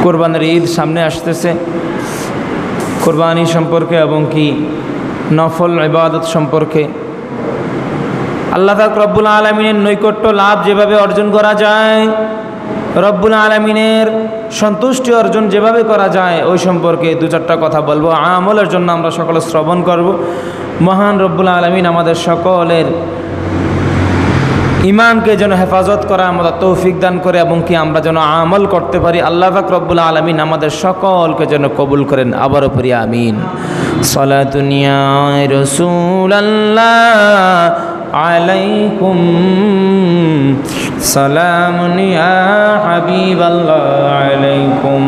কোরবানির ঈদ সামনে আসতেছে। কোরবানি সম্পর্কে এবং কি নফল ইবাদত সম্পর্কে আল্লাহ পাক রব্বুল আলামিনের নৈকট্য লাভ যেভাবে অর্জন করা যায়, রব্বুল আলামিনের সন্তুষ্টি অর্জন যেভাবে করা যায়, ওই সম্পর্কে দু চারটা কথা বলবো। আমলের জন্য আমরা সকলে শ্রবণ করব। মহান রব্বুল আলামিন আমাদের সকলের ইমানকে যেন হেফাজত করা আমাদের তৌফিক দান করে এবং কি আমরা যেন আমল করতে পারি। আল্লাহ পাক রব্বুল আলামিন আমাদের সকলকে যেন কবুল করেন। আবারও পড়ি আমিন। সালাতুন ইয়া রাসূলুল্লাহ আলাইকুম, সালামুন ইয়া হাবিবাল্লাহ আলাইকুম,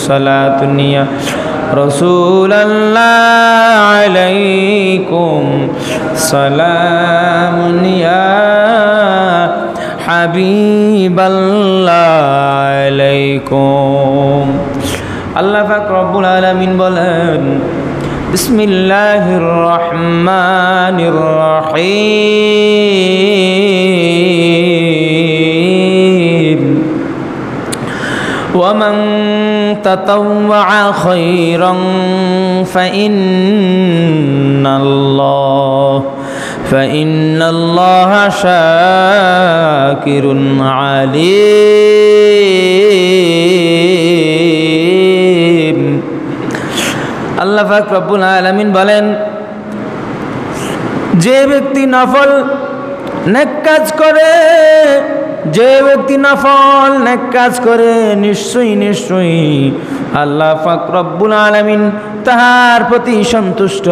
সালাতুন ইয়া রাসূলুল্লাহ আলাইকুম, সালামুন ইয়া হাবিবাল্লাহ আলাইকুম। আল্লাহ পাক রব্বুল আলামিন বলেন, বিসমিল্লাহির রহমানির রহিম। ওয়ামান তাতাওয়া খায়রান ফাইন্নাল্লাহা শাকিরুন আলিম। আল্লাহ পাক রব্বুল আলামিন বলেন, যে ব্যক্তি নফল নেক কাজ করে, যে ব্যক্তি নফল নেক কাজ করে, নিশ্চয়ই নিশ্চয়ই আল্লাহ পাক রব্বুল আলামিন তাহার প্রতি সন্তুষ্ট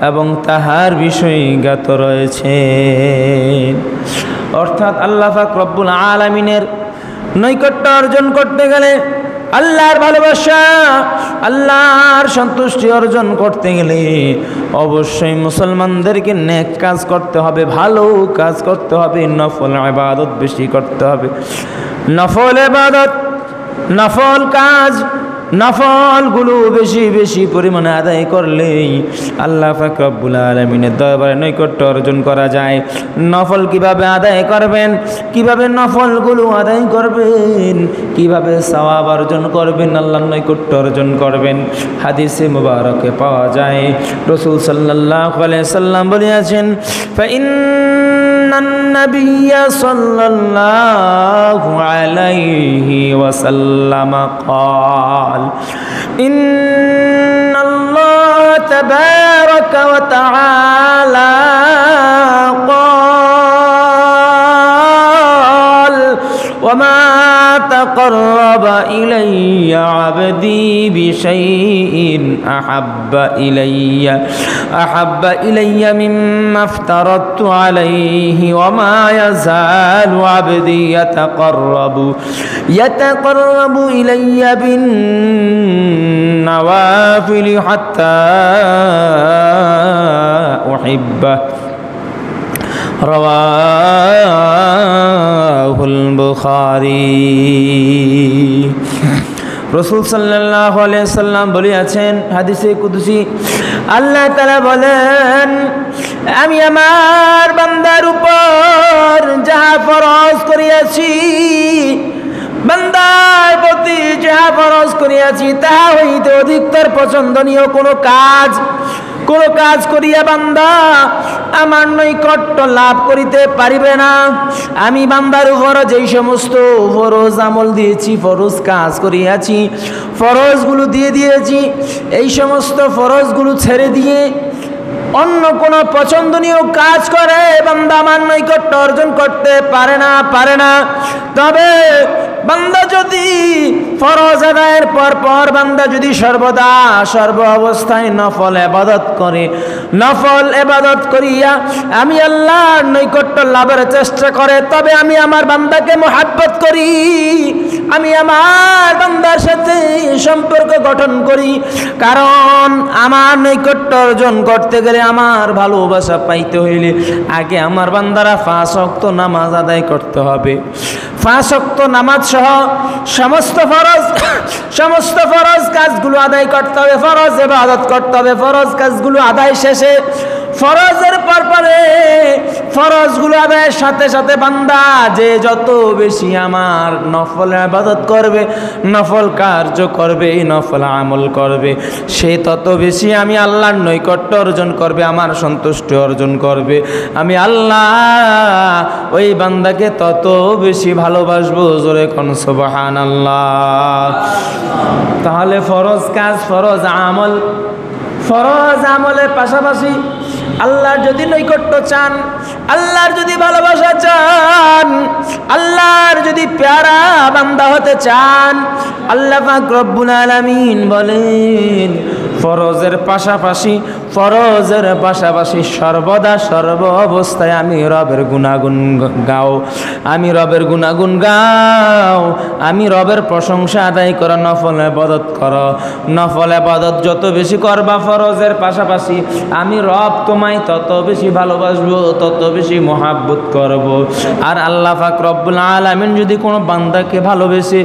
এবং তাহার বিষয়ে জ্ঞাত রয়েছে। অর্থাৎ আল্লাহ পাক রব্বুল আলামিনের নৈকট্য অর্জন করতে গেলে, আল্লাহর ভালোবাসা, আল্লাহর সন্তুষ্টি অর্জন করতে গেলে অবশ্যই মুসলমানদেরকে নেক কাজ করতে হবে, ভালো কাজ করতে হবে, নফল ইবাদত বেশি করতে হবে। নফল ইবাদত, নফল কাজ, নফলগুলো বেশি বেশি পরিমাণে আদায় করলেই আল্লাহ পাক রব্বুল আলামিনের দরবারে নৈকট্য অর্জন করা যায়। নফল কিভাবে আদায় করবেন, কিভাবে নফলগুলো আদায় করবেন, কিভাবে সওয়াব অর্জন করবেন, আল্লাহর নৈকট্য অর্জন করবেন, হাদিসে মুবারকে পাওয়া যায়। রাসূল সাল্লাল্লাহু আলাইহি সাল্লাম বলেছেন, ফাইন্নান নাবিয়্যা সাল্লাল্লাহু আলাইহি ওয়াসাল্লাম قال إن الله تبارك وتعالى قال وما تقرب إلي عبدي بشيء أحب إلي مما افترضت عليه وما يزال عبدي يتقرب إلي بالنوافل حتى أحبه রাওয়াহুল বুখারী। রাসূল সাল্লাল্লাহু আলাইহি সাল্লাম বলেছেন হাদিসে কুদসি, আল্লাহ তাআলা বলেন, আমি আমার বান্দার উপর যাহা ফরজ করিয়াছি, বান্দার প্রতি যাহা ফরজ করিয়াছি তাহা হইতে অধিকতর পছন্দনীয় কোন কাজ করিয়া বান্দা আমার নৈকট্য লাভ করিতে পারিবে না। আমি বান্দার উপর যেই সমস্ত ফরজ আমল দিয়েছি, ফরজ কাজ করিয়াছি, ফরজগুলো দিয়ে দিয়েছি, এই সমস্ত ফরজগুলো ছেড়ে দিয়ে অন্য কোনো পছন্দনীয় কাজ করে বান্দা আমার নৈকট্য অর্জন করতে পারে না। তবে বান্দা যদি ফরজ আদায়ের পর বান্দা যদি সর্বদা সর্ব অবস্থায় নফল ইবাদত করে, নফল ইবাদত করিয়া আমি আল্লাহর নৈকট্য লাভের চেষ্টা করে, তবে আমি আমার বান্দাকে মহব্বত করি, আমি আমার বান্দার সাথে সম্পর্ক গঠন করি। কারণ আমার নৈকট্য অর্জন করতে গেলে, আমার ভালোবাসা পাইতে হইলে আগে আমার বান্দারা 5 ওয়াক্ত নামাজ আদায় করতে হবে। 5 ওয়াক্ত নামাজ সহ সমস্ত ফরজ কাজগুলো আদায় করতে হবে, ফরজ ইবাদত করতে হবে। ফরজ কাজগুলো আদায় শেষে ফরজের পরে ফরজগুলো আদায়ের সাথে সাথে বান্দা যে যত বেশি আমার নফল ইবাদত করবে, নফল কার্য করবে, নফল আমল করবে, সে তত বেশি আমি আল্লাহর নৈকট্য অর্জন করবে, আমার সন্তুষ্টি অর্জন করবে। আমি আল্লাহ ওই বান্দাকে তত বেশি ভালোবাসবো। জোরে কোন সুবহানাল্লাহ। তাহলে ফরজ কাজ, ফরজ আমলের পাশাপাশি আল্লাহর যদি নৈকট্য চান, আল্লাহর যদি ভালোবাসা চান, আল্লাহর যদি প্যারা বান্দা হতে চান, আল্লাহ পাক রব্বুল আলামিন বলেন ফরজের পাশাপাশি সর্বদা সর্ব অবস্থায় আমি রবের গুণাগুণ গাও, আমি রবের গুণাগুণ গাও, আমি রবের প্রশংসা আদায় করো, নফল ইবাদত করো। নফল ইবাদত যত বেশি করবা ফরজের পাশাপাশি, আমি রব তোমায় তত বেশি ভালোবাসবো, তত বেশি মহাব্বত করব। আর আল্লাহ পাক রব্বুল আলামিন যদি কোনো বান্দাকে ভালোবেসে,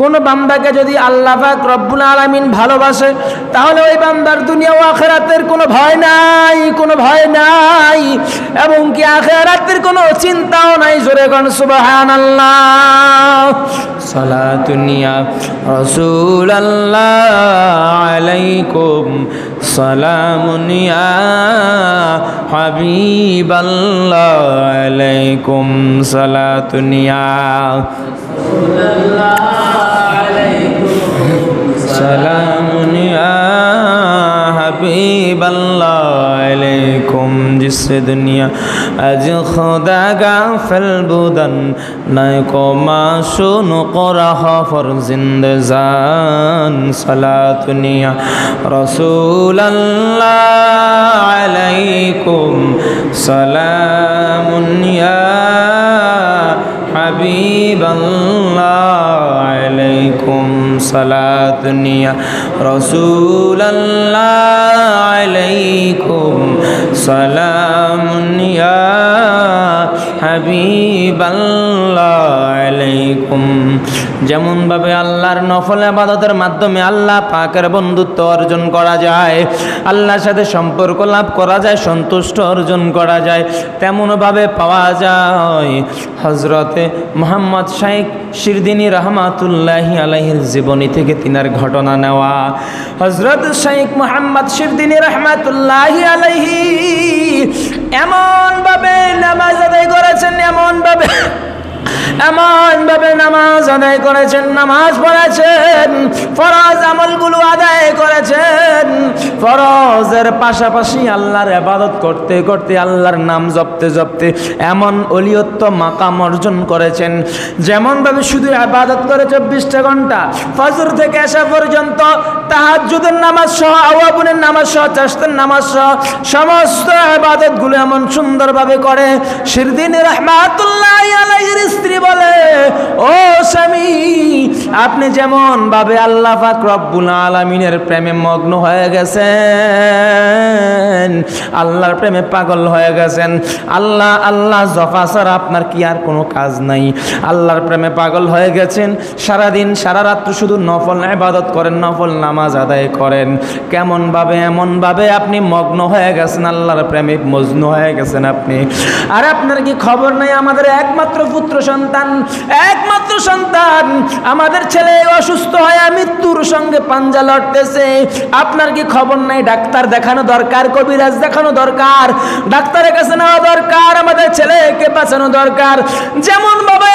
কোনো বান্দাকে যদি আল্লাহ পাক রব্বুল আলামিন ভালোবাসে, তাহলে ওই বান্দার দুনিয়া ও আখিরাতের কোনো ভয় নাই, কোনো ভয় নাই, এবং কি আখিরাতের কোনো চিন্তাও নাই। জোরে কোন সুবহানাল্লাহ। সালাতুন ইয়া রাসূলুল্লাহ আলাইকুম, সালামুন ইয়া হাবিবাল্লাহ আলাইকুম, সালাতুন ইয়া রাসূলুল্লাহ আলাইকুম, সালামুন ইয়া हबीबल्लाह अलैकुम। जिससे दुनिया आज खुदा गाफिल बुदन नय को माशून क़ुरहा फर जिंदजान, सलातुनिया रसूलल्लाह अलैकुम, सलामुनिया हबीबल्लाह अलैकुम, सलातुनिया रसूलल्लाह अलैकुम, सलामुनिया হাবিবাল্লাহ আলাইকুম। যেমন ভাবে আল্লাহর নফল ইবাদতের মাধ্যমে আল্লাহ পাকের বন্ধুত্ব অর্জন করা যায়, আল্লাহর সাথে সম্পর্ক লাভ করা যায়, সন্তুষ্ট অর্জন করা যায়, তেমন ভাবে পাওয়া যায় হযরতে মুহাম্মদ শাইখ শিরদিনী রহমাতুল্লাহি আলাইহির জীবনী থেকে তিনার ঘটনা নেওয়া। হযরত শাইখ মুহাম্মদ শিরদিনী রহমাতুল্লাহি আলাইহি এমন ভাবে নামাজ আদায় করেছেন, এমন ভাবে নামাজ আদায় করেছেন, নামাজ পড়েছেন, ফরজ আমলগুলো আদায় করেছেন, ফরজের পাশাপাশি আল্লাহর ইবাদত করতে করতে, আল্লাহর নাম জপতে জপতে এমন ওলিয়ত্ব মাকাম অর্জন করেছেন, যেমন ভাবে শুধু ইবাদত করে 24টা ঘন্টা ফজর থেকে এশা পর্যন্ত তাহাজ্জুদের নামাজ সহ, আওয়াবুনের নামাজ সহ, চাশতের নামাজ সহ সমস্ত ইবাদতগুলো এমন সুন্দরভাবে করে। শিরদিনী রাহমাতুল্লাহি আলাইহির স্ত্রী বলে, ও স্বামী, আপনি যেমন ভাবে আল্লাহ পাক রব্বুল আলামিনের প্রেমে মগ্ন হয়ে গেছেন, আল্লাহর প্রেমে পাগল হয়ে গেছেন, আল্লাহ আল্লাহ জফা ছাড়া আপনার কি আর কোনো কাজ নাই, আল্লাহর প্রেমে পাগল হয়ে গেছেন, সারাদিন সারা রাত্র শুধু নফল ইবাদত করেন, নফল নামাজ আদায় করেন, কেমন ভাবে এমন ভাবে আপনি মগ্ন হয়ে গেছেন, আল্লাহর প্রেমে মজনু হয়ে গেছেন আপনি। আর আপনার কি খবর নাই, আমাদের একমাত্র পুত্র সন্তান, একমাত্র সন্তান, আমাদের ছেলে অসুস্থ হয়ে মৃত্যুর সঙ্গে পাঞ্জা লড়তেছে, আপনার কি খবর নাই? ডাক্তার দেখানো দরকার, কবিরাজ দেখানো দরকার, ডাক্তারের কাছে নেওয়া দরকার, আমাদের ছেলেকে বাঁচানো দরকার। যেমন ভাবে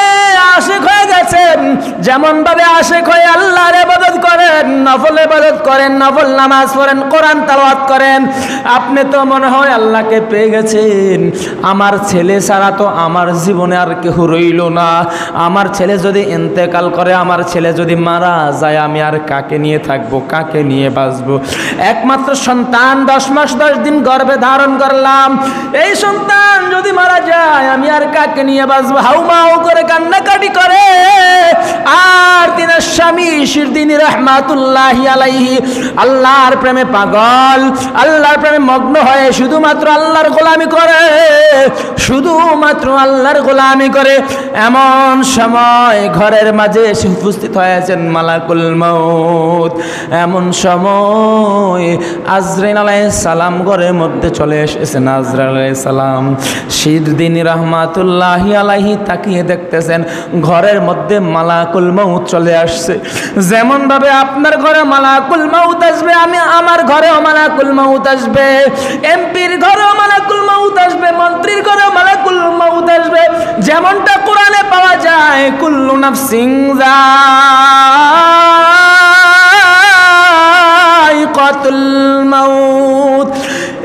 আশিক হয়ে গেছেন, যেমন ভাবে আশিক হয়ে আল্লাহর ইবাদত করেন, নফল ইবাদত করেন, নফল নামাজ পড়েন, কোরআন তেলাওয়াত করেন, আপনি তো মনে হয় আল্লাহকে পেয়ে গেছেন। আমার ছেলে ছাড়া তো আমার জীবনে আর কেউ রইল না, আমার ছেলে যদি ইন্তেকাল করে, আমার ছেলে যদি মারা যায়, আমি আর কাকে নিয়ে থাকবো, কাকে নিয়ে বাঁচবো? একমাত্র সন্তান 10 মাস 10 দিন গর্ভে ধারণ করলাম, এই সন্তান যদি মারা যায়, আমি আর কাকে নিয়ে বাঁচবো? হাউমাউ করে কান্নাকাটি করে। আর তিনার স্বামী শিরদিনী রহমাতুল্লাহি আলাইহি আল্লাহর প্রেমে পাগল, আল্লাহর প্রেমে মগ্ন হয়ে শুধুমাত্র আল্লাহর গোলামি করে, শুধুমাত্র আল্লাহর গোলামি করে। এমন সময় ঘরের মাঝে এসে উপস্থিত হয়েছেন মালাকুল মউত। এমন সময় আজরাইল আলাইহিস সালাম ঘরের মধ্যে চলে এসেছেন। আজরাইল আলাইহিস সালাম শিরদিনী রাহমাতুল্লাহি আলাইহি তাকিয়ে দেখতেছেন ঘরের মধ্যে মালাকুল মউত চলে আসছে। যেমন ভাবে আপনার ঘরে মালাকুল মউত আসবে, আমি আমার ঘরেও মালাকুল মউত আসবে, এমপির ঘরেও মালাকুল মউত আসবে, মন্ত্রীর ঘরেও মালাকুল মউত আসবে। যেমনটা কোরআনে পাওয়া যায়, কুল্লু নাফসিন যায়িকাতুল মাউত।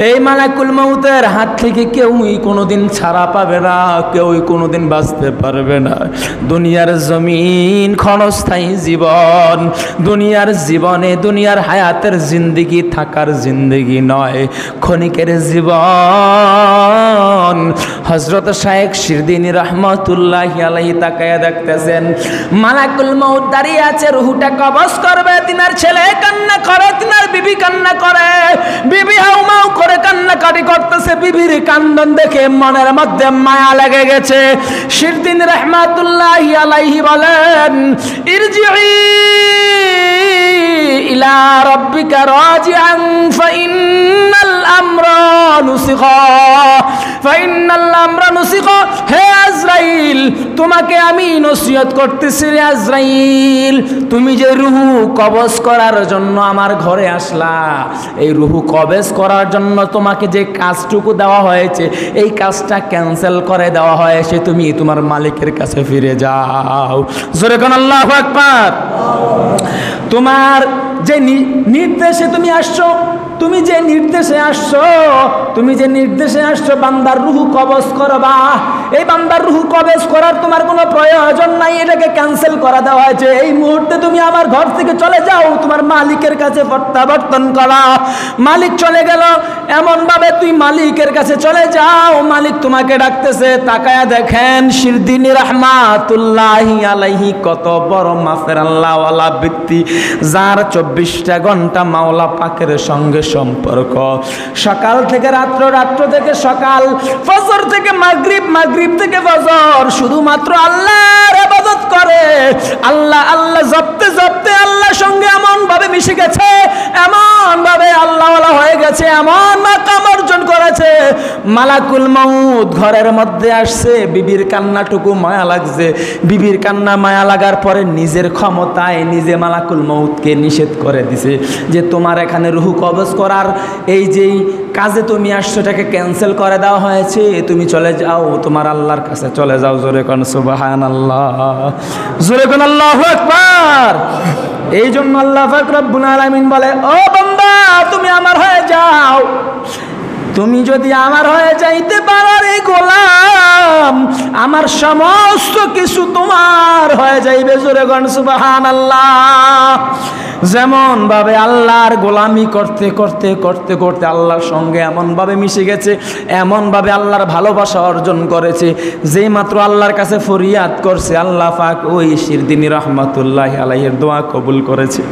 এই মালাকুল মউতের হাত থেকে কেউই কোনোদিন ছাড়া পাবে না, কেউই কোনোদিন বাঁচতে পারবে না। দুনিয়ার জমিন ক্ষণস্থায়ী জীবন, দুনিয়ার জীবনে দুনিয়ার হায়াতের জিন্দেগি থাকার জিন্দেগি নয়, ক্ষণিকের জীবন। হযরত শায়েখ শিরদিনী রাহমাতুল্লাহি আলাইহি তাকায়া দেখতেছেন মালাকুল মউত দাঁড়িয়ে আছে, রুহটা কবজ করবে। তিনার ছেলে কান্না করে, তিনার বিবি কান্না করে, বিবি হাউমাউ করে কান্নাকাটি করতেছে। বিবির কান্দন দেখে মনের মধ্যে মায়া লেগে গেছে। শিরদিনী রাহমাতুল্লাহি আলাইহি বলেন, ইরজিই ইলা রাব্বিকা রাজিআন ফাইন্নাল আমরা নুসিখা, ফাইন্নাল আমরা নুসিখা। হে আজরাইল, তোমাকে আমি নসিহত করতেছি রে আজরাইল, তুমি যে রুহু কবজ করার জন্য আমার ঘরে আসলা, এই রুহু কবজ করার জন্য তোমাকে যে কাজটুকু দেওয়া হয়েছে এই কাজটা ক্যান্সেল করে দেওয়া হয়েছে, তুমি তোমার মালিকের কাছে ফিরে যাও। জোরে কোন আল্লাহু আকবার। তোমার যে নির্দেশে তুমি আসছো, তুমি যে নির্দেশে আসছো, তুমি যে নির্দেশে আসছো বান্দার রুহু কবজ করবা, এই বান্দার রুহু কবজ করার তোমার কোনো প্রয়োজন নাই, এটাকে ক্যান্সেল করা দেওয়া হয়েছে। এই মুহূর্তে তুমি আমার ঘর থেকে চলে যাও, তোমার মালিকের কাছে প্রত্যাবর্তন করা। মালিক চলে গেল, এমনভাবে তুই মালিকের কাছে চলে যাও, মালিক তোমাকে ডাকতেছে। তাকায়া দেখেন শিরদিনী রাহমাতুল্লাহি আলাইহি কত বড় মাফের আল্লাহওয়ালা ব্যক্তি, যার 24টা ঘন্টা মাওলা পাকের সঙ্গে সম্পর্ক। সকাল থেকে রাত্র, রাত্র থেকে সকাল, ফজর থেকে মাগরিব, মাগরিব থেকে ফজর শুধুমাত্র আল্লাহর ইবাদত করে। আল্লাহ আল্লাহ জপতে জপতে আল্লাহর সঙ্গে এমন ভাবে মিশে গেছে, এমন ভাবে আল্লাহওয়ালা হয়ে গেছে, এমন মাকাম অর্জন করেছে। মালাকুল মউত ঘরের মধ্যে আসছে, বিবির কান্নাটুকু মায়া লাগছে। বিবির কান্না মায়া লাগার পরে নিজের ক্ষমতায় নিজে মালাকুল মউতকে নিষেধ করে দিছে যে তোমার এখানে রুহু কবজ করার এই যেই কাজে তুমি আসছো এটাকে ক্যান্সেল করে দেওয়া হয়েছে, তুমি চলে যাও, তোমার আল্লাহর কাছে চলে যাও। জোরে কোন সুবহানাল্লাহ, জোরে কোন আল্লাহু আকবার। এই জন্য আল্লাহ পাক রব্বুল আলামিন বলে, ও বান্দা তুমি আমার হয়ে যাও। তুমি যদি আমার হয়ে যাইতে পারো রে গোলাম, আমার সমস্ত কিছু তোমার হয়ে যাইবে। জোরে কোন সুবহানাল্লাহ। যেমন ভাবে আল্লাহর গোলামি করতে করতে করতে করতে আল্লাহর সঙ্গে এমন ভাবে মিশে গেছে, এমন ভাবে আল্লাহর ভালোবাসা অর্জন করেছে, যেই মাত্র আল্লাহর কাছে ফরিয়াদ করছে আল্লাহ পাক ওই শিরদিনী রাহমাতুল্লাহি আলাইহির দোয়া কবুল করেছে।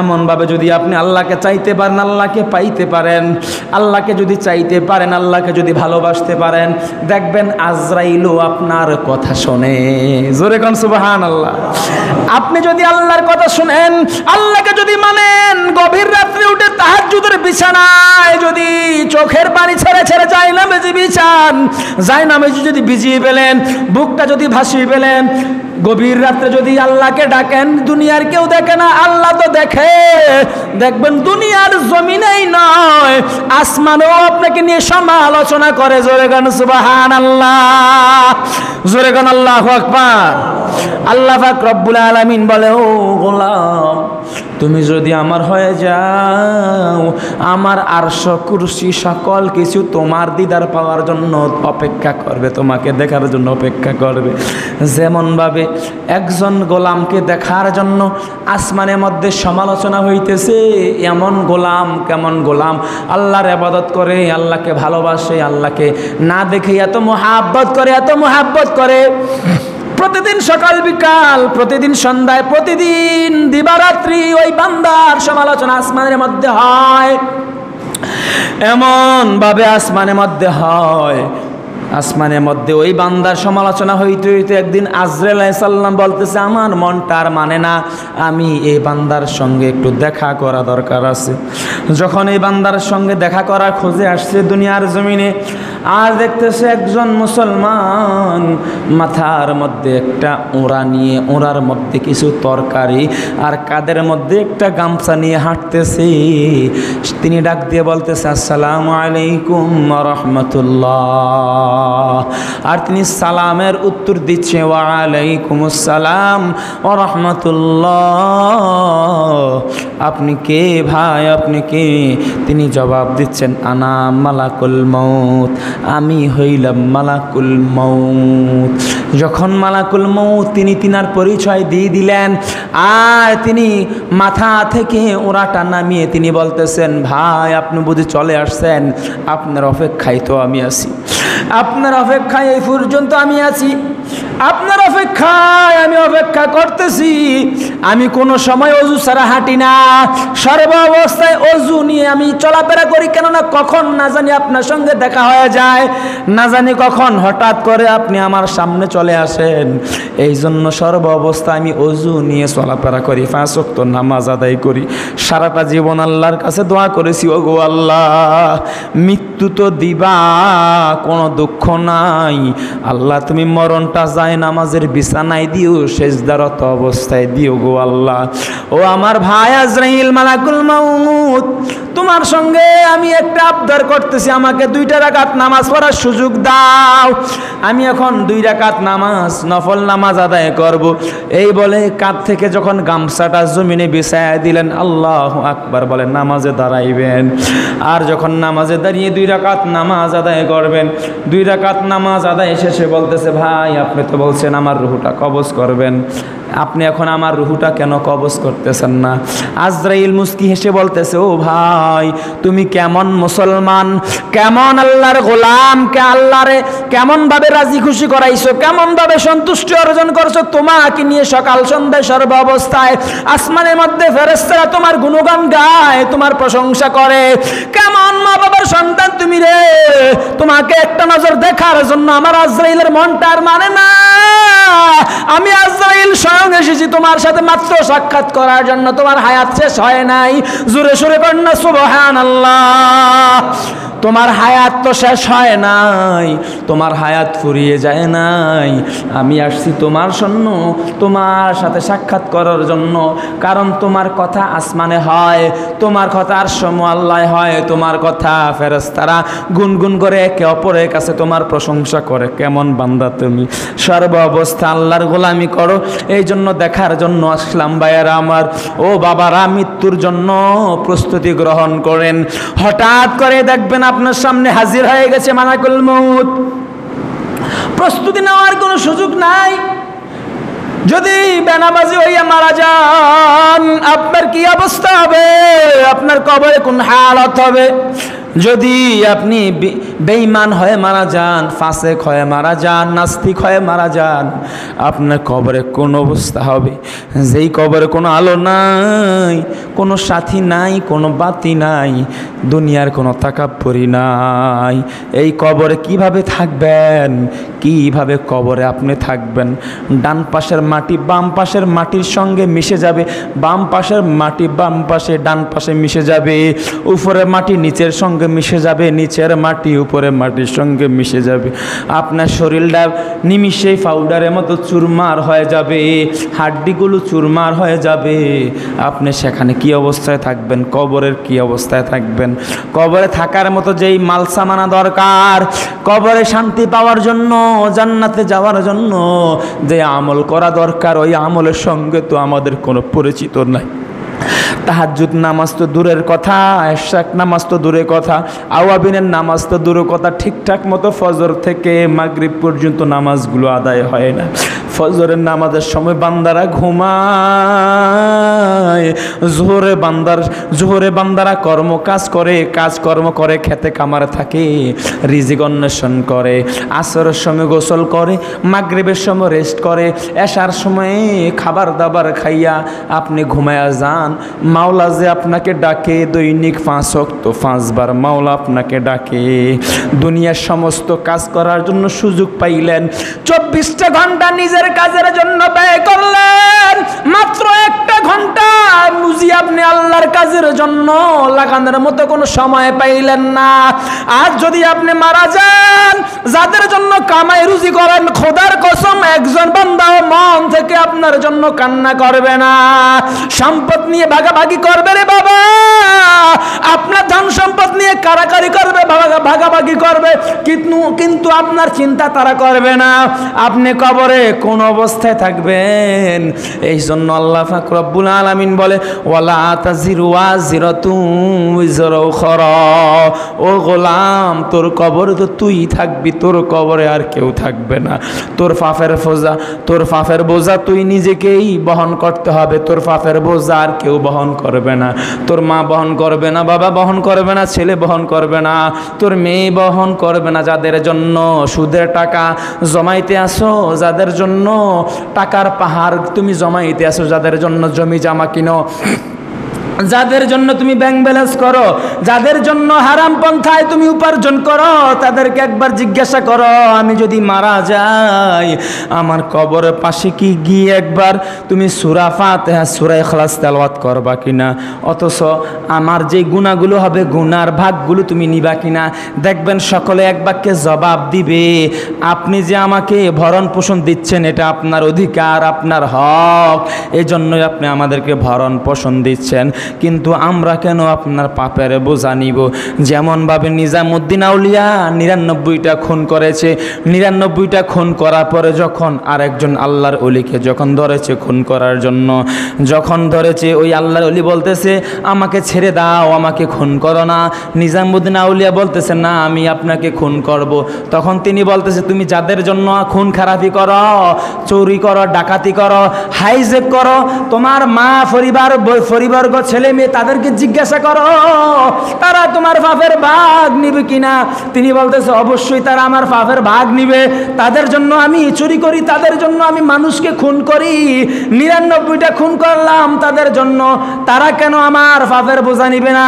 এমনভাবে যদি আপনি আল্লাহকে চাইতে পারেন, আল্লাহকে পাইতে পারেন, আল্লাহকে যদি চাইতে পারেন, আল্লাহকে যদি ভালোবাসতে পারেন, দেখবেন আজরাইলও আপনার কথা শোনে। জোরে কোন সুবহানাল্লাহ। আপনি যদি আল্লাহর কথা শুনেন, আল্লাহকে যদি মানেন, গভীর রাত্রে উঠে তাহাজ্জুদের বিছানায় যদি চোখের পানি ছেড়ে ছেড়ে জায়নামাজে বিছান, জায়নামাজে যদি ভিজিয়ে ফেলেন, বুকটা যদি ভাসিয়ে ফেলেন, গভীর রাত্রে যদি আল্লাহকে ডাকেন, দুনিয়ার কেউ দেখে না, আল্লাহ তো দেখে। দেখবেন দুনিয়ার জমিনেই নয়, আসমানও আপনাকে নিয়ে সমালোচনা করে। জোরে গান সুবহানাল্লাহ, জোরে গান আল্লাহু আকবার। আল্লাহ পাক রব্বুল আলামিন বলে, ও গোলাম তুমি যদি আমার হয়ে যাও, আমার আরশ কুরসি সকল কিছু তোমার দিদার পাওয়ার জন্য অপেক্ষা করবে, তোমাকে দেখার জন্য অপেক্ষা করবে। যেমনভাবে একজন গোলামকে দেখার জন্য আসমানের মধ্যে সমালোচনা হইতেছে, এমন গোলাম কেমন গোলাম আল্লাহর ইবাদত করে, আল্লাহকে ভালোবাসে, আল্লাহকে না দেখে এত মুহাব্বত করে, এত মুহাব্বত করে। প্রতিদিন সকাল বিকাল, প্রতিদিন সন্ধ্যায়, প্রতিদিন দিবারাত্রি ওই বান্দার সমালোচনা আসমানের মধ্যে হয়। এমন ভাবে আসমানের মধ্যে হয়, আসমানের মধ্যে ওই বান্দার সমালোচনা হইতে হইতে একদিন আজরাইল আলাইহিস সালাম বলতেছে, আমার মনটা আর মানে না, আমি এই বান্দার সঙ্গে একটু দেখা করা দরকার আছে। যখন এই বান্দার সঙ্গে দেখা করার খোঁজে আসছে দুনিয়ার জমিনে, আর দেখতেছে একজন মুসলমান মাথার মধ্যে একটা ওড়া নিয়ে, ওড়ার মধ্যে কিছু তরকারি, আর কাদের মধ্যে একটা গামছা নিয়ে হাঁটতেছে। তিনি ডাক দিয়ে বলতেছে, আসসালামু আলাইকুম ওয়া রাহমাতুল্লাহ। আর তিনি সালামের উত্তর দিচ্ছে, ওয়া আলাইকুমুস সালাম ওয়া রাহমাতুল্লাহ। আপনি কে ভাই, আপনি কে? তিনি জবাব দিচ্ছেন, আনা মালাকুল মউত, আমি হইলাম মালাকুল মউত। যখন মালাকুল মউত তিনি তিনার পরিচয় দিয়ে দিলেন, আর তিনি মাথা থেকে ওড়াটা নামিয়ে তিনি বলতেছেন, ভাই আপনি বুঝি চলে আসছেন? আপনার অপেক্ষায় তো আমি আছি, আপনার অপেক্ষায় এই পর্যন্ত আমি আছি, আপনার অপেক্ষায় আমি অপেক্ষা করতেছি। আমি কোনো সময় অজু ছাড়া হাঁটি না, সর্ব অবস্থায় অজু নিয়ে আমি চলাফেরা করি। কেননা কখন না জানি আপনার সঙ্গে দেখা হয়ে যায়, না জানি কখন হঠাৎ করে আপনি আমার সামনে চলে আসেন। এই জন্য সর্ব অবস্থায় আমি অজু নিয়ে চলাফেরা করি, 5 ওয়াক্ত নামাজ আদায় করি। সারাটা জীবন আল্লাহর কাছে দোয়া করেছি, ও গো আল্লাহ, মৃত্যু তো দিবা, কোনো দুঃখ নাই, আল্লাহ তুমি মরণটা যায় নামাজের বিছানায় দিও, সেজদারত অবস্থায় দিও গো আল্লাহ। ও আমার ভাই আজরাইল মালাকুল মউত, তোমার সঙ্গে আমি একটা আবদার করতেছি, আমাকে 2 রাকাত নামাজ পড়ার সুযোগ দাও। আমি এখন 2 রাকাত নামাজ, নফল নামাজ আদায় করব। এই বলে কাঁধ থেকে যখন গামছাটা জমিনে বিছায়া দিলেন, আল্লাহু আকবার বলেন, নামাজে দাঁড়াইবেন। আর যখন নামাজে দাঁড়িয়ে 2 রাকাত নামাজ আদায় করবেন, 2 রাকাত নামাজ আদায় শেষে বলতেছে, ভাই আপনি তো বলছেন আমার রুহুটা কবজ করবেন, আপনি এখন আমার রুহুটা কেন কবজ করতেছেন না? আজরাইল মুস্কি হেসে বলতেছে, ও ভাই তুমি কেমন মুসলমান, কেমন আল্লাহর গোলামকে আল্লাহরে কেমন ভাবে রাজি খুশি করাইছো, কেমন ভাবে সন্তুষ্টি অর্জন করছো। তোমাকে নিয়ে সকাল সন্ধ্যায় সর্ব অবস্থায় আসমানের মধ্যে ফেরেশতারা তোমার গুণগান গায়, তোমার প্রশংসা করে। কেমন মা বাবার সন্তান তুমি রে, তোমাকে একটা নজর দেখার জন্য আমার আজরাইলের মনটা আর মানে না। আমি আজরাইল স্বয়ং এসেছি তোমার সাথে মাত্র সাক্ষাৎ করার জন্য, তোমার হায়াত শেষ হয় নাই। জোরে সোরে কন্যা সুবহানাল্লাহ। তোমার হায়াত তো শেষ হয় নাই, তোমার হায়াত ফুরিয়ে যায় নাই। আমি আসছি তোমার জন্য, তোমার সাথে সাক্ষাৎ করার জন্য। কারণ তোমার কথা আসমানে হয়, তোমার কথা আরশে মুআল্লায় হয়, তোমার কথা ফেরেশতারা গুনগুন করে একে অপরের কাছে তোমার প্রশংসা করে। কেমন বান্দা তুমি, সর্ব অবস্থা আল্লাহর গোলামি করো। এই জন্য দেখার জন্য আসলাম ভাইয়েরা আমার। ও বাবারা, মৃত্যুর জন্য প্রস্তুতি গ্রহণ করেন। হঠাৎ করে দেখবেন আপনার সামনে হাজির হয়ে গেছে মালাকুল মউত। প্রস্তুতি নেওয়ার কোনো সুযোগ নাই। যদি বেনামাজি হইয়া মারা যান, আপনার কি অবস্থা হবে? আপনার কবরে কোন হালত হবে? যদি আপনি বেঈমান হয়ে মারা যান, ফাসেক হয়ে মারা যান, নাস্তিক হয়ে মারা যান, আপনার কবরে কোন অবস্থা হবে? যেই কবরে কোনো আলো নাই, কোনো সাথী নাই, কোনো বাতি নাই, দুনিয়ার কোনো তাকাব্বুরি নাই, এই কবরে কিভাবে থাকবেন? কিভাবে কবরে আপনি থাকবেন? ডান পাশের মাটি বাম পাশের মাটির সঙ্গে মিশে যাবে, বাম পাশের মাটি বাম পাশে ডান পাশে মিশে যাবে, উপরের মাটি নিচের সঙ্গে মিশে যাবে, নিচের মাটি উপরের মাটির সঙ্গে মিশে যাবে। আপনার শরীরটা নিমিষেই পাউডারের মতো চুরমার হয়ে যাবে, হাড্ডিগুলো চুরমার হয়ে যাবে। আপনি সেখানে কি অবস্থায় থাকবেন? কবরের কি অবস্থায় থাকবেন? কবরে থাকার মতো যেই মালসামানা দরকার, কবরে শান্তি পাওয়ার জন্য, জান্নাতে যাওয়ার জন্য যে আমল করা দরকার, ওই আমলের সঙ্গে তো আমাদের কোনো পরিচিত নাই। তাহাজ্জুদ নামাজ তো দূরের কথা, ইশরাক নামাজ তো দূরের কথা, আওয়াবিনের নামাজ তো দূরের কথা। ঠিকঠাক মতো ফজর থেকে মাগরিব পর্যন্ত নামাজগুলো আদায় হয় না। ফজরের নামাজের সময় বান্দারা ঘুমায়, যায়। জোহরে বান্দারা কাজকর্ম করে খেতে কামারে থাকে, রিজিক অন্বেষণ করে, আসরের সময় গোসল করে, মাগরিবের সময় রেস্ট করে, এশার সময়ে খাবার দাবার খাইয়া আপনি ঘুমায়া যান। মাওলা যে আপনাকে ডাকে দৈনিক 5 ওয়াক্ত 5 বার মাওলা আপনাকে ডাকে। দুনিয়ার সমস্ত কাজ করার জন্য সুযোগ পাইলেন, 24টা ঘন্টা নিজের কাজের জন্য ব্যয় করলেন, মাত্র 1টা ঘন্টা বুঝি আপনি আল্লাহর কাজের জন্য লাগানোর মতো কোনো সময় পাইলেন না। আর যদি আপনি মারা যান, যাদের জন্য কামাই রুজি করেন, খোদার কসম একজন বান্দাও মন থেকে আপনার জন্য কান্না করবে না। সম্পদ নিয়ে ভাগাভাগি করবে রে বাবা, আপনার ধন সম্পদ নিয়ে কারাকারি করবে, ভাগাভাগি করবে, কিন্তু আপনার চিন্তা তারা করবে না আপনি কবরে কোন অবস্থায় থাকবেন। এই জন্য আল্লাহ পাক রব্বুল আলামিন বলে, ওয়ালা তাজিরু ওয়াজিরাতুন উযরা উখরা। ও গোলাম, তোর কবরে তো তুই থাকবি, তোর কবরে আর কেউ থাকবে না। তোর পাপের বোঝা তুই নিজেকেই বহন করতে হবে, তোর পাপের বোঝা আর কেউ বহন করবে না। তোর মা বহন করবে না, বাবা বহন করবে না, ছেলে বহন করবে না, তোর মেয়ে বহন করবে না। যাদের জন্য সুদের টাকা জমাইতে আসো, যাদের জন্য টাকার পাহাড় তুমি জমাইতে আসো, যাদের জন্য জমি জামা কিনো, যাদের জন্য তুমি ব্যাংক ব্যালেন্স করো, যাদের জন্য হারাম পন্থায় তুমি উপার্জন করো, তাদেরকে একবার জিজ্ঞাসা করো, আমি যদি মারা যাই আমার কবরের পাশে কি গিয়ে একবার তুমি সূরা ফাতিহা সূরা ইখলাস তেলাওয়াত করবা কিনা? অথচ আমার যে গুনাহগুলো হবে, গুনার ভাগগুলো তুমি নিবা কিনা? দেখবেন সকলে এক বাক্যে জবাব দিবে, আপনি যে আমাকে ভরণ পোষণ দিচ্ছেন এটা আপনার অধিকার, আপনার হক, এই জন্যই আপনি আমাদেরকে ভরণ পোষণ দিচ্ছেন। কিন্তু আমরা কেন আপনার পাপের বোঝা নিব? যেমনভাবে নিজামুদ্দিন আউলিয়া 99টা খুন করেছে, 99টা খুন করার পরে যখন আরেকজন আল্লাহর ওলিকে যখন ধরেছে খুন করার জন্য, যখন ধরেছে ওই আল্লাহর ওলি বলতেছে আমাকে ছেড়ে দাও, আমাকে খুন করো না। নিজামুদ্দিন আউলিয়া বলতেছে না, আমি আপনাকে খুন করব। তখন তিনি বলতেছে তুমি যাদের জন্য খুন খারাপি করো, চুরি করো, ডাকাতি করো, হাইজেক করো, তোমার মা পরিবারগ ছেলে মেয়ে তাদেরকে জিজ্ঞাসা করো তারা তোমার পাপের ভাগ নিবে কিনা। তিনি বলতেছে অবশ্যই তারা আমার পাপের ভাগ নিবে, তাদের জন্য আমি চুরি করি, তাদের জন্য আমি মানুষকে খুন করি, 99টা খুন করলাম তাদের জন্য, তারা কেন আমার পাপের বোঝা নিবে না?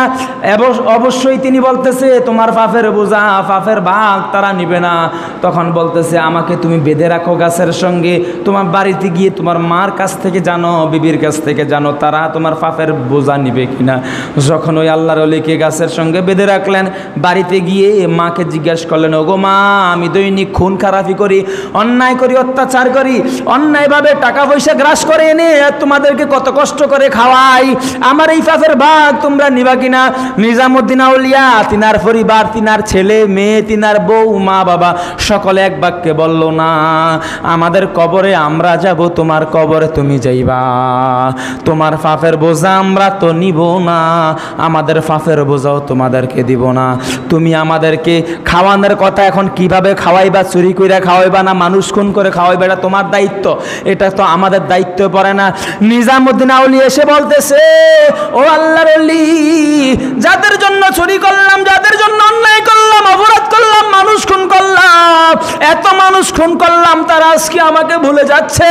অবশ্যই তিনি বলতেছে তোমার পাপের বোঝা, পাপের ভাগ তারা নিবে না। তখন বলতেছে আমাকে তুমি বেঁধে রাখো গাছের সঙ্গে, তোমার বাড়িতে গিয়ে তোমার মার কাছ থেকে জানো, বিবির কাছ থেকে জানো তারা তোমার পাপের বোঝা নিবে কিনা। যখন ওই আল্লাহর ওলিকে গাছের সঙ্গে বেঁধে রাখলেন, বাড়িতে গিয়ে মাকে জিজ্ঞাসা করলেন, ওগো মা, আমি দৈনিক খুন খারাপি করি, অন্যায় করি, অত্যাচার করি, অন্যায়ভাবে টাকা পয়সা গ্রাস করে এনে তোমাদেরকে কত কষ্ট করে খাওয়াই, আমার এই পাপের ভাগ তোমরা নিবা কিনা? নিজামুদ্দিন আউলিয়া তিনার পরিবার, তিনার ছেলে মেয়ে, তিনার বউ, মা বাবা সকলে এক বাক্যে বলল না, আমাদের কবরে আমরা যাব, তোমার কবরে তুমি যাইবা, তোমার পাপের বোঝা আমরা তো নিব না, আমাদের পাপের বোঝাও তোমাদেরকে দিব না। তুমি আমাদেরকে খাওয়ানোর কথা এখন কিভাবে খাওয়াইবা, চুরি করে খাওয়াইবা না মানুষ খুন করে খাওয়াইবা, এটা তোমার দায়িত্ব, এটা তো আমাদের দায়িত্ব পড়ে না। নিজামুদ্দিন আউলিয়া এসে বলতেছে, ও আল্লাহর ওলি, যাদের জন্য চুরি করলাম, যাদের জন্য অন্যায় করলাম, অপরাধ করলাম, মানুষ খুন করলাম, এত মানুষ খুন করলাম, তারা আজকে আমাকে ভুলে যাচ্ছে,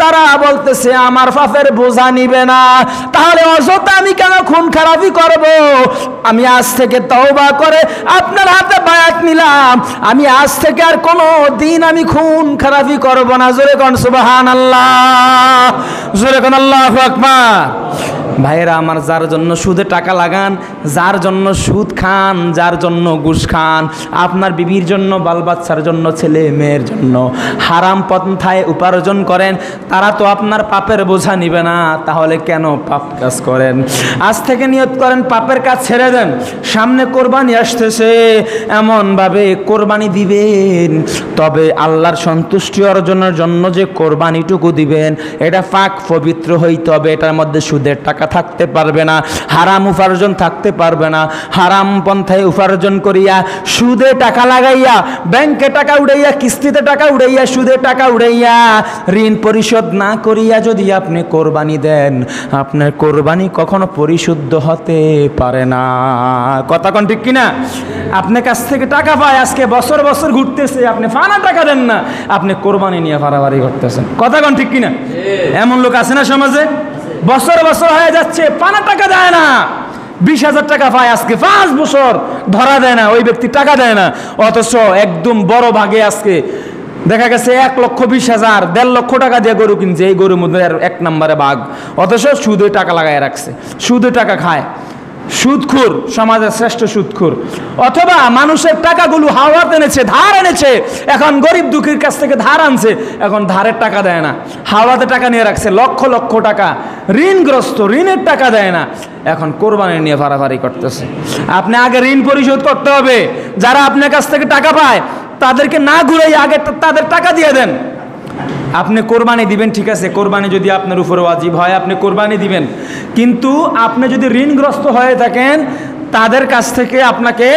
তারা বলতেছে আমার পাপের বোঝা নিবে না, তাহলে অযথা আমি কেন খুন খারাপি করব? আমি আজ থেকে তওবা করে আপনার হাতে বায়াত নিলাম, আমি আজ থেকে আর কোনো দিন আমি খুন খারাপি করব না। জোরে কোন সুবহানাল্লাহ, জোরে কোন আল্লাহু আকবার। ভাইরা আমার, যার জন্য সুদে টাকা লাগান, যার জন্য সুদ খান, যার জন্য ঘুষ খান, আপনার বিবির জন্য, বাল বাচ্চার জন্য, ছেলে মেয়ের জন্য হারাম পন্থায় উপার্জন করেন, তারা তো আপনার পাপের বোঝা নিবে না, তাহলে কেন পাপ কাজ করেন? আজ থেকে নিয়ত করেন পাপের কাজ ছেড়ে দেন, সামনে কোরবানি আসতেছে, এমনভাবে কোরবানি দিবেন, তবে আল্লাহর সন্তুষ্টি অর্জনের জন্য যে কোরবানিটুকু দিবেন এটা পাক পবিত্র হইতে হবে, এটার মধ্যে সুদের টাকা থাকতে পারবে না, হারাম উপার্জন থাকতে পারবে না। হারাম পন্থায় উপার্জন করিয়া, সুদে টাকা লাগাইয়া, ব্যাংকে টাকা উড়াইয়া, কিস্তিতে টাকা উড়াইয়া, সুদে টাকা উড়াইয়া, ঋণ পরিশোধ না করিয়া যদি আপনি কোরবানি দেন, আপনার কোরবানি কখনো পরিশুদ্ধ হতে পারে না। কথা কোন ঠিক কিনা? আপনার কাছ থেকে টাকা পায়, আজকে বছর বছর ঘুরতেছে, আপনি ফানা টাকা দেন না, আপনি কোরবানি নিয়ে ফাড়াফাড়ি করতেছেন। কথা কোন ঠিক কিনা? এমন লোক আছে না সমাজে? বছর বছর হয়ে যাচ্ছে, পানা টাকা দেয় না, 20,000 টাকা পায়, আজকে 5 বছর ধরা দেয় না, ওই ব্যক্তি টাকা দেয় না। অথচ একদম বড় ভাগে আজকে দেখা গেছে 1,20,000, 1.5 লক্ষ টাকা দিয়ে গরু কিনছে, এই গরুর মধ্যে 1 নম্বরে ভাগ। অথচ সুদে টাকা লাগায় রাখছে, সুদে টাকা খায়, সুদখোর, সমাজের শ্রেষ্ঠ সুদখোর। অথবা মানুষের টাকাগুলো হাওয়াতে এনেছে, ধার এনেছে, এখন গরিব দুঃখীর কাছ থেকে ধার আনছে, এখন ধারের টাকা দেয় না, হাওয়াতে টাকা নিয়ে রাখছে, লক্ষ লক্ষ টাকা ঋণগ্রস্ত, ঋণের টাকা দেয় না, এখন কোরবানি নিয়ে ফাড়াফাড়ি করতেছে। আপনি আগে ঋণ পরিশোধ করতে হবে। যারা আপনার কাছ থেকে টাকা পায় তাদেরকে না ঘুরাই আগে তাদের টাকা দিয়ে দেন। আপনি কোরবানি দিবেন, ঠিক আছে, কোরবানি যদি আপনার উপরে ওয়াজিব হয় আপনি কোরবানি দিবেন, কিন্তু আপনি যদি ঋণগ্রস্ত হয়ে থাকেন তাদের কাছ থেকে আপনাকে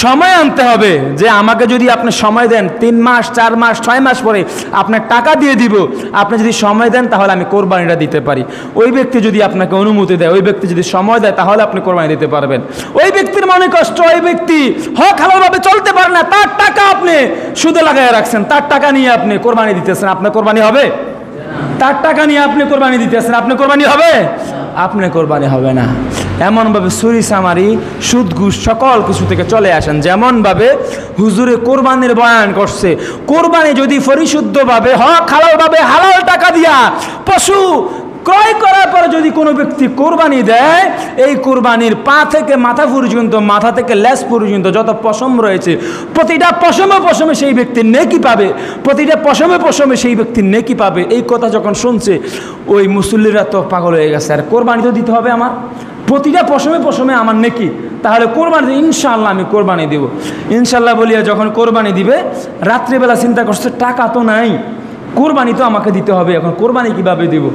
সময় আনতে হবে, যে আমাকে যদি আপনি সময় দেন 3 মাস 4 মাস 6 মাস পরে আপনার টাকা দিয়ে দিব, আপনি যদি সময় দেন তাহলে আমি কোরবানিটা দিতে পারি। ওই ব্যক্তি যদি আপনাকে অনুমতি দেয়, ওই ব্যক্তি যদি সময় দেয়, তাহলে আপনি কোরবানি দিতে পারবেন। ওই ব্যক্তির মনে কষ্ট, ওই ব্যক্তি হক হালালভাবে চলতে পারে না, তার টাকা আপনি সুদে লাগায় রাখছেন, তার টাকা নিয়ে আপনি কোরবানি দিতেছেন, আপনার কোরবানি হবে? তার টাকা নিয়ে আপনি কোরবানি দিতেছেন, আপনি কোরবানি হবে? আপনি কোরবানি হবে না। এমনভাবে চুরি চামারি সুদ ঘুষ সকল কিছু থেকে চলে আসেন। যেমনভাবে হুজুরে কোরবানির বয়ান করছে, কোরবানি যদি পরিশুদ্ধভাবে হক হালালভাবে হালাল টাকা দিয়া পশু ক্রয় করার পরে যদি কোনো ব্যক্তি কোরবানি দেয়, এই কোরবানির পা থেকে মাথা পর্যন্ত, মাথা থেকে লেজ পর্যন্ত যত পশম রয়েছে, প্রতিটা পশমে পশমে সেই ব্যক্তির নেকি পাবে, প্রতিটা পশমে পশমে সেই ব্যক্তির নেকি পাবে। এই কথা যখন শুনছে ওই মুসল্লিরা তো পাগল হয়ে গেছে, আর কোরবানি তো দিতে হবে আমার, প্রতিটা পশমে পশমে আমার নেকি, তাহলে কোরবানি ইনশাআল্লাহ আমি কোরবানি দিব। ইনশাআল্লাহ বলিয়া যখন কোরবানি দিবে, রাত্রিবেলা চিন্তা করছে টাকা তো নাই, কোরবানি তো আমাকে দিতে হবে, এখন কোরবানি কিভাবে দিব?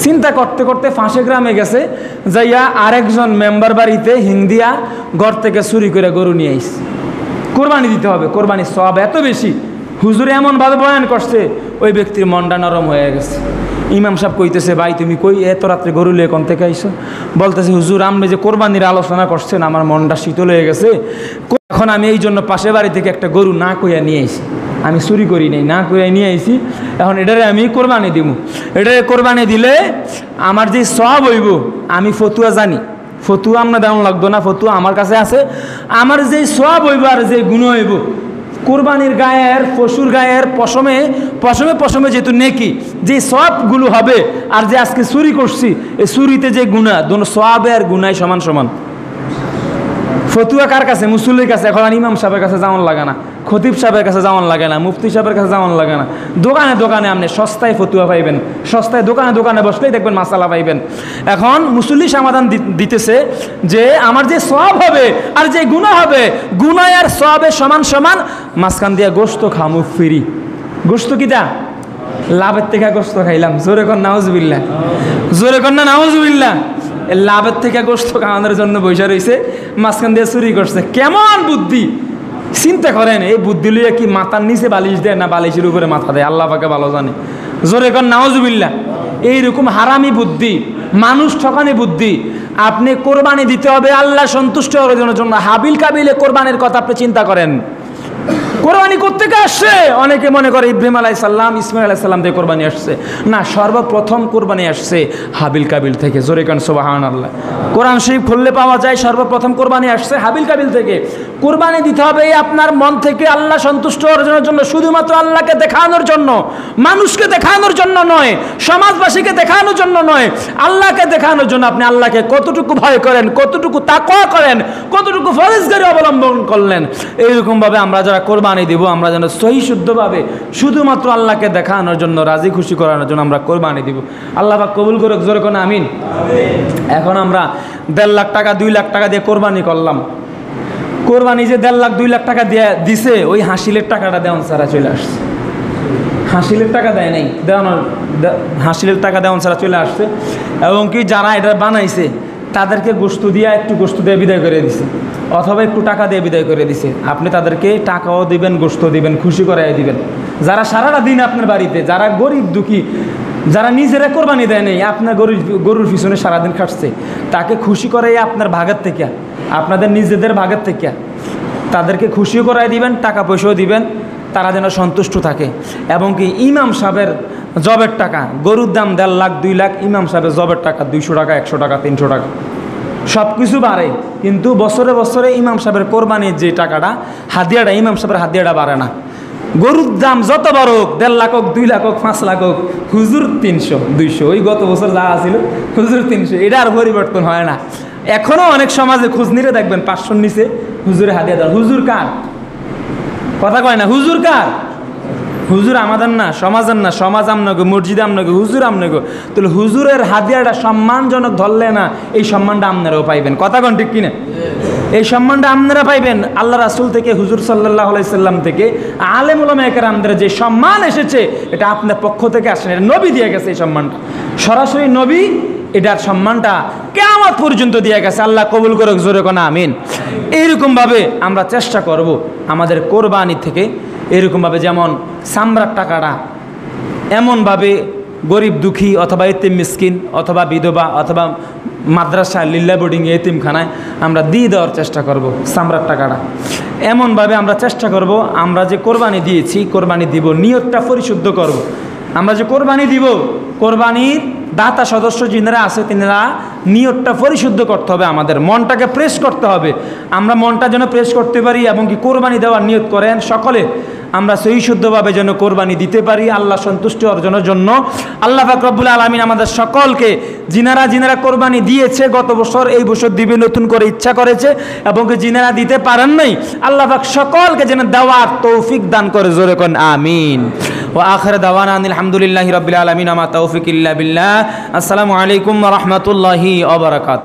চিন্তা করতে করতে ফাঁসে গ্রামে গেছে, যাইয়া আরেকজন মেম্বার বাড়িতে হিংদিয়া ঘর থেকে চুরি করে গরু নিয়ে আইস, কোরবানি দিতে হবে, কোরবানির সওয়াব এত বেশি। হুজুরে এমনভাবে বয়ান করছে, ওই ব্যক্তির মনটা নরম হয়ে গেছে। ইমাম সাহেব কইতেছে, ভাই তুমি কই এত রাত্রে গরু লিয়ে কোন থেকে আইসো? বলতেছে, হুজুর আপনি যে কোরবানির আলোচনা করছেন আমার মনটা শীতল হয়ে গেছে, এখন আমি এই জন্য পাশে বাড়ি থেকে একটা গরু না কইয়া নিয়ে আইসি, আমি চুরি করি নাই, না কইয়া নিয়ে আইসি, এখন এটারে আমি কোরবানি দিব। এটারে কোরবানি দিলে আমার যে সওয়াব হইব, আমি ফতুয়া জানি, ফতুয়া আমরা দেওয়া লাগতো না, ফতুয়া আমার কাছে আছে, আমার যে সওয়াব হইব আর যে গুণ হইব, কোরবানির গায়ের পশুর গায়ের পশমে পশমে পশমে যেহেতু নেকি, যে সওয়াবগুলো হবে, আর যে আজকে চুরি করছি এই চুরিতে যে গুণা, দোনো সওয়াবে আর গুণায় সমান সমান। ফতুয়া কার কাছে? মুসল্লির কাছে। এখন ইমাম সাহেবের কাছে যাওয়ান লাগে না, খতিব সাহেবের কাছে যাওয়ান লাগে না, মুফতি সাহেবের কাছে যাওয়ান লাগে না, দোকানে দোকানে আপনি সস্তায় ফতুয়া পাইবেন, সস্তায় দোকানে দোকানে বসলেই দেখবেন মাসালা পাইবেন। এখন মুসল্লি সমাধান দিতেছে যে আমার যে সওয়াব হবে আর যে গুনাহ হবে, গুনাহ আর সওয়াবে সমান সমান, মাঝখান দিয়ে গোশত খামু ফ্রি। গোশত কিটা? লাভের থেকে গোশত খাইলাম, জোরে কর নাউজুবিল্লাহ, জোরে কর না নাউজুবিল্লাহ। লাভের থেকে গোশত খাওয়ানোর জন্য বৈশা রয়েছে, মাঝখান দিয়ে চুরি করছে। কেমন বুদ্ধি! চিন্তা করেন, এই বুদ্ধি লইয়া কি মাথার নিচে বালিশ দেয় না বালিশের উপরে মাথা দেয়, আল্লাহ পাকে ভালো জানে। জোরে কর নাউজুবিল্লাহ। এইরকম হারামি বুদ্ধি, মানুষ ঠকানি বুদ্ধি। আপনি কোরবানি দিতে হবে আল্লাহ সন্তুষ্ট অর্জনের জন্য। হাবিল কাবিলে কোরবানির কথা আপনি চিন্তা করেন, কোরবানি কোত্থেকে আসছে? অনেকে মনে করে ইব্রাহিম আলাইহিস সালাম, ইসমাঈল আলাইহিস সালাম থেকে কোরবানি আসছে, না, সর্বপ্রথম কোরবানি আসছে হাবিল কাবিল থেকে। জোরে কান সুবহানাল্লাহ। কোরআন শরীফ খুললে পাওয়া যায় সর্বপ্রথম কোরবানি আসছে হাবিল কাবিল থেকে। কোরবানি দিতে হবে আপনার মন থেকে, আল্লাহ সন্তুষ্ট অর্জনের জন্য, শুধুমাত্র আল্লাহকে দেখানোর জন্য, মানুষকে দেখানোর জন্য নয়, সমাজবাসীকে দেখানোর জন্য নয়, আল্লাহকে দেখানোর জন্য। আপনি আল্লাহকে কতটুকু ভয় করেন, কতটুকু তাকওয়া করেন, কতটুকু ফরজগারি অবলম্বন করলেন। এইরকমভাবে আমরা যারা কোরবানি দিব, আমরা যেন সহি শুদ্ধভাবে শুধুমাত্র আল্লাহকে দেখানোর জন্য, রাজি খুশি করানোর জন্য আমরা কোরবানি দিব। আল্লাহ পাক কবুল করুক, জোরে কোন আমিন। এখন আমরা 1.5 লাখ টাকা 2 লাখ টাকা দিয়ে কোরবানি করলাম। কোরবানি যে 1.5 লাখ 2 লাখ টাকা দিয়ে দিছে, ওই হাসিলের টাকাটা দেওয়ান সারা চলে আসছে। হাসিলের টাকা দেয় নাই, দেওয়ানোর হাসিলের টাকা দেওয়ান ছাড়া চলে আসছে, এবং কি যারা এটা বানাইছে তাদেরকে গোশত দিয়ে একটু গোশত দিয়ে বিদায় করে দিছে, অথবা একটু টাকা দিয়ে বিদায় করে দিছে। আপনি তাদেরকে টাকাও দিবেন, গোশত দিবেন, খুশি করাই দিবেন। যারা সারাটা দিন আপনার বাড়িতে, যারা গরিব দুঃখী, যারা নিজেরা কোরবানি দেয় নেই, আপনার গরুর পিছনে সারাদিন খাটছে, তাকে খুশি করাই আপনার ভাগের থেকে, আপনাদের নিজেদের ভাগের থেকে তাদেরকে খুশিও করাই দিবেন, টাকা পয়সাও দিবেন, তারা যেন সন্তুষ্ট থাকে। এবং কি ইমাম সাহেবের জবের টাকা, গরুর দাম 1.5 লাখ 2 লাখ, ইমাম সাহেবের জবের টাকা 200 টাকা 100 টাকা 300 টাকা, সব কিছু বাড়ে, কিন্তু বছরে বছরে ইমাম সাহেবের কোরবানির যে টাকাটা হাদিয়াটা, ইমাম সাহেবের হাদিয়াটা বাড়ে না। গরুর দাম যত বড় হোক, 1.5 লাখ হোক 2 লাখ হোক 5 লাখ হোক, হুজুর 300 200, ওই গত বছর যা আছিল হুজুর 300, এটা আর পরিবর্তন হয় না। এখনও অনেক সমাজে খোঁজ নিলে দেখবেন 500 নিচে হুজুরে হাদিয়া দেন। হুজুর কার কথা কয় না, হুজুর কার? হুজুর আমাদের না, সমাজের না, সমাজ আমনগো, মসজিদ আমনগো, হুজুর আমনগো। তাহলে হুজুরের হাদিয়াটা সম্মানজনক ধরলে না, এই সম্মানটা আপনারাও পাইবেন। কথা কন ঠিক কিনা? এই সম্মানটা আপনারা পাইবেন আল্লাহ রাসূল থেকে, হুজুর সাল্লাল্লাহু আলাইহি সাল্লাম থেকে, আলেম উলামা কেরামদের যে সম্মান এসেছে, এটা আপনার পক্ষ থেকে আসেন, এটা নবী দিয়ে গেছে। এই সম্মানটা সরাসরি নবী এটার সম্মানটা কিয়ামত পর্যন্ত দিয়ে গেছে। আল্লাহ কবুল করুক, জোরে কোন আমিন। এইরকমভাবে আমরা চেষ্টা করব আমাদের কোরবানি থেকে, এরকমভাবে যেমন সামরার টাকাটা এমনভাবে গরিব দুঃখী অথবা এতিম মিসকিন অথবা বিধবা অথবা মাদ্রাসা লিল্লা বোর্ডিংয়ে এতিমখানায় আমরা দিয়ে দেওয়ার চেষ্টা করব। সামরার টাকাটা এমনভাবে আমরা চেষ্টা করব, আমরা যে কোরবানি দিয়েছি, কোরবানি দিব, নিয়তটা পরিশুদ্ধ করব। আমরা যে কোরবানি দিব, কোরবানির দাতা সদস্য যিনারা আছে তিনারা নিয়তটা পরিশুদ্ধ করতে হবে, আমাদের মনটাকে প্রেস করতে হবে। আমরা মনটা যেন প্রেস করতে পারি এবং কি কোরবানি দেওয়ার নিয়ত করেন সকলে, আমরা সহি শুদ্ধভাবে যেন কোরবানি দিতে পারি আল্লাহ সন্তুষ্টি অর্জনের জন্য। আল্লাহ পাক রব্বুল আলামিন আমাদের সকলকে, যিনারা কোরবানি দিয়েছে গত বছর, এই বছর দিবে নতুন করে ইচ্ছা করেছে, এবং যিনারা দিতে পারেন নাই, আল্লাহ পাক সকলকে যেন দেওয়ার তৌফিক দান করে, জোরে কোন আমিন। ওয়া আখির দাওয়ানা আলহামদুলিল্লাহি রাব্বিল আলামিন, আমা তাওফিক ইল্লা বিল্লাহ। আসসালামু আলাইকুম ওয়া রাহমাতুল্লাহি ওয়া বারাকাতুহু।